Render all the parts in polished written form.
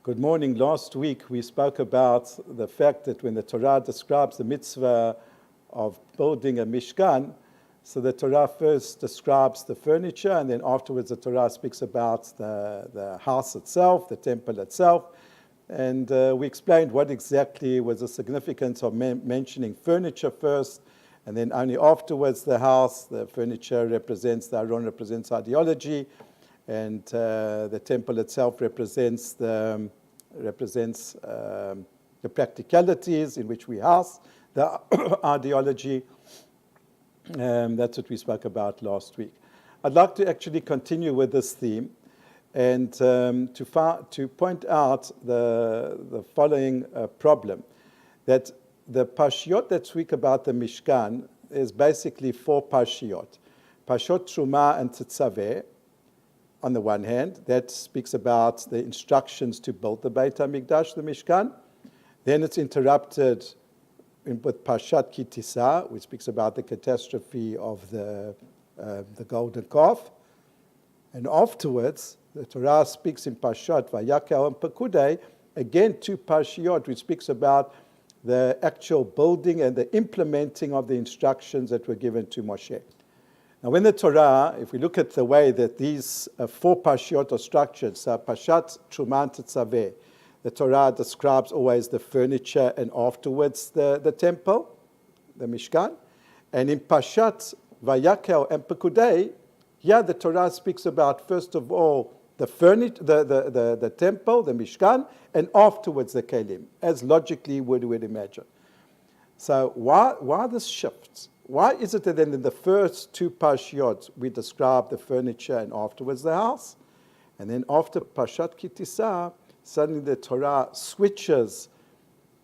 Good morning. Last week we spoke about the fact that when the Torah describes the mitzvah of building a Mishkan, so the Torah first describes the furniture, and then afterwards the Torah speaks about the house itself, the temple itself. And we explained what exactly was the significance of mentioning furniture first, and then only afterwards the house. The furniture represents, the Aron represents ideology, and the temple itself represents the practicalities in which we house the ideology. That's what we spoke about last week. I'd like to actually continue with this theme and to point out the following problem, that the Parshiot that speak about the Mishkan is basically four Parshiot. Parshiot Truma and Tetzaveh, on the one hand, that speaks about the instructions to build the Beit HaMikdash, the Mishkan. Then it's interrupted with Parshat Ki Tisa, which speaks about the catastrophe of the golden calf. And afterwards, the Torah speaks in Parshat Vayakel and Pekudei, again two Parshiot, which speaks about the actual building and the implementing of the instructions that were given to Moshe. Now, when the Torah, if we look at the way that these four Parshiot are structured, so Parshat Truma and Tetzaveh, the Torah describes always the furniture and afterwards the temple, the Mishkan. And in Parshat Vayakel and Pekudei, here the Torah speaks about, first of all, the temple, the Mishkan, and afterwards the Kelim, as logically would imagine. So why this shift? Why is it that then in the first two Parshiot we describe the furniture and afterwards the house? And then after Parshat Ki Tisa, suddenly the Torah switches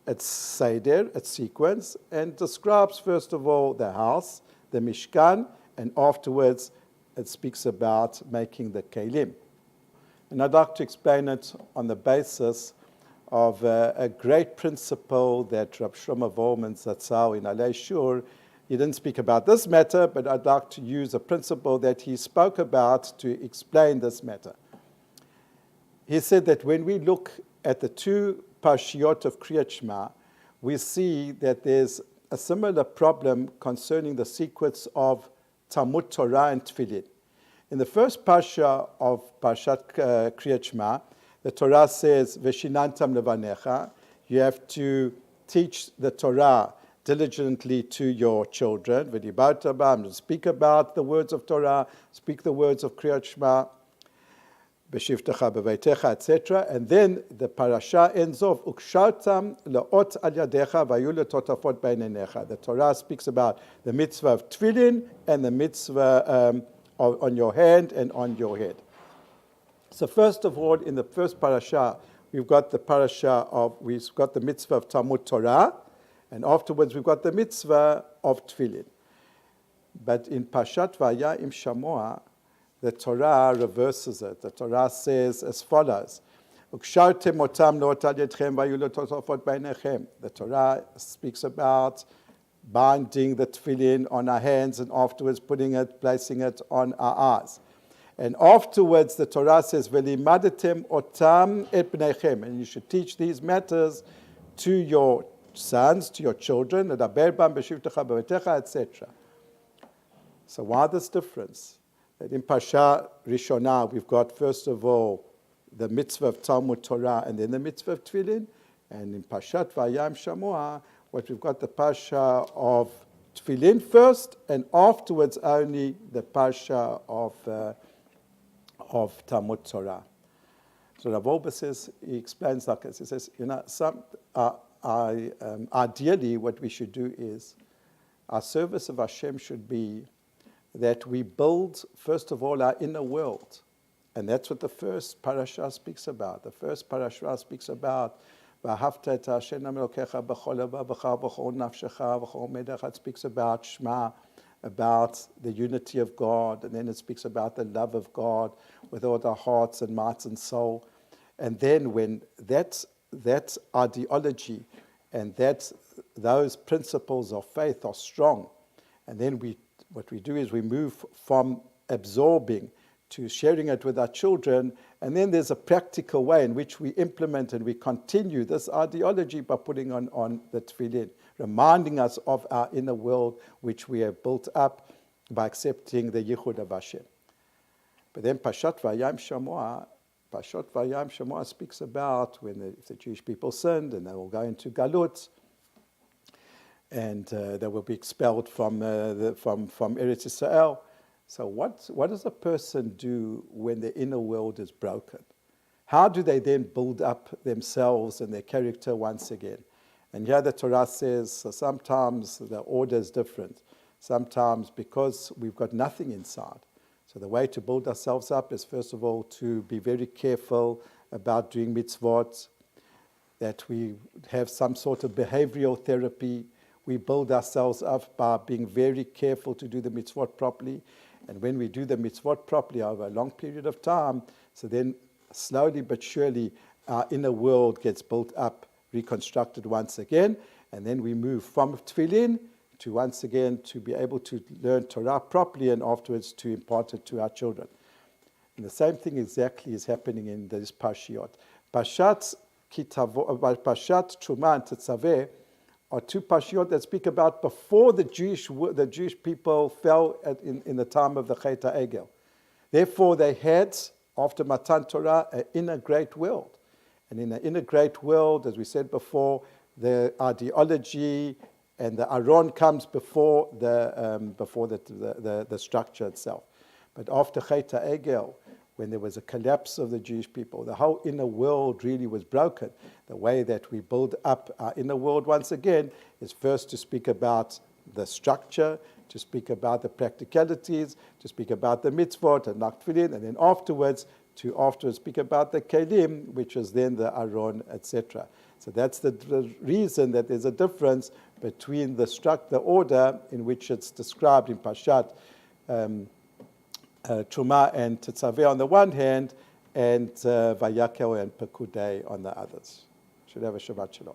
its Seder, its sequence, and describes first of all the house, the Mishkan, and afterwards it speaks about making the Kelim. And I'd like to explain it on the basis of a great principle that Rab Shlomo Volman Zatzal in Alei Shur, he didn't speak about this matter, but I'd like to use a principle that he spoke about to explain this matter. He said that when we look at the two Parshiot of Kriyat Shema, we see that there's a similar problem concerning the sequence of Talmud Torah and Tefillin. In the first Parsha of Parshat Kriyat Shema, the Torah says, Veshinantam levanecha, you have to teach the Torah diligently to your children, speak about the words of Torah, speak the words of Kriyat Shema, b'shivtecha b'veitecha, etc. And then the parasha ends off, ukshartam le'ot al yadecha vayu letotafot beinenecha. The Torah speaks about the mitzvah of tefillin and the mitzvah on your hand and on your head. So first of all, in the first parasha, we've got the mitzvah of Talmud Torah, and afterwards we've got the mitzvah of tefillin. But in Parshat Vaya'im Shamoah, the Torah reverses it. The Torah says as follows, the Torah speaks about binding the tefillin on our hands and afterwards placing it on our eyes. And afterwards the Torah says, V'limadatem otam et bnechem, and you should teach these matters to your sons, to your children, etc. So why this difference? That in Parsha Rishonah, we've got, first of all, the mitzvah of Talmud Torah and then the mitzvah of Tefillin. And in Parshat Vaya'im Shamoah, what we've got the Parsha of Tefillin first, and afterwards only the Parsha of Talmud Torah. So Rav Wolbe says, he explains like this. He says, ideally what we should do is, our service of Hashem should be that we build, first of all, our inner world. And that's what the first parasha speaks about. The first parasha speaks about V'ahavta et Hashem Elokecha b'chol levavecha v'chol nafshecha v'chol medecha. It speaks about Shema, about the unity of God, and then it speaks about the love of God with all our hearts and minds and soul. And then when that ideology and those principles of faith are strong, and then what we do is we move from absorbing to sharing it with our children. And then there's a practical way in which we implement and we continue this ideology by putting on the tefillin, reminding us of our inner world, which we have built up by accepting the Yichud of Hashem. But then Parshat Vayam Shemoah speaks about if the Jewish people sinned and they will go into Galut, and they will be expelled from Eretz Israel. So what does a person do when the inner world is broken? How do they then build up themselves and their character once again? And here the Torah says, so sometimes the order is different. Sometimes because we've got nothing inside. So the way to build ourselves up is, first of all, to be very careful about doing mitzvot, that we have some sort of behavioral therapy. We build ourselves up by being very careful to do the mitzvot properly. And when we do the mitzvot properly over a long period of time, so then slowly but surely our inner world gets built up, reconstructed once again, and then we move from tefillin to once again to be able to learn Torah properly and afterwards to impart it to our children. And the same thing exactly is happening in this Parshiot. Parshat Truma and Tetzaveh are two Parshiot that speak about before the Jewish people fell in the time of the Chet HaEgel. Therefore, they had, after Matan Torah, an inner great world. And in the inner great world, as we said before, the ideology and the Aron comes before the structure itself. But after Chet HaEgel, when there was a collapse of the Jewish people, the whole inner world really was broken. The way that we build up our inner world once again is first to speak about the structure, to speak about the practicalities, to speak about the mitzvot and tefillin, and then afterwards speak about the kelim, which is then the aron, etc. So that's the reason that there's a difference between the order in which it's described in Parshat Truma and Tetzaveh on the one hand, and Vayakel and Pekudei on the others. Should have a Shabbat Shalom.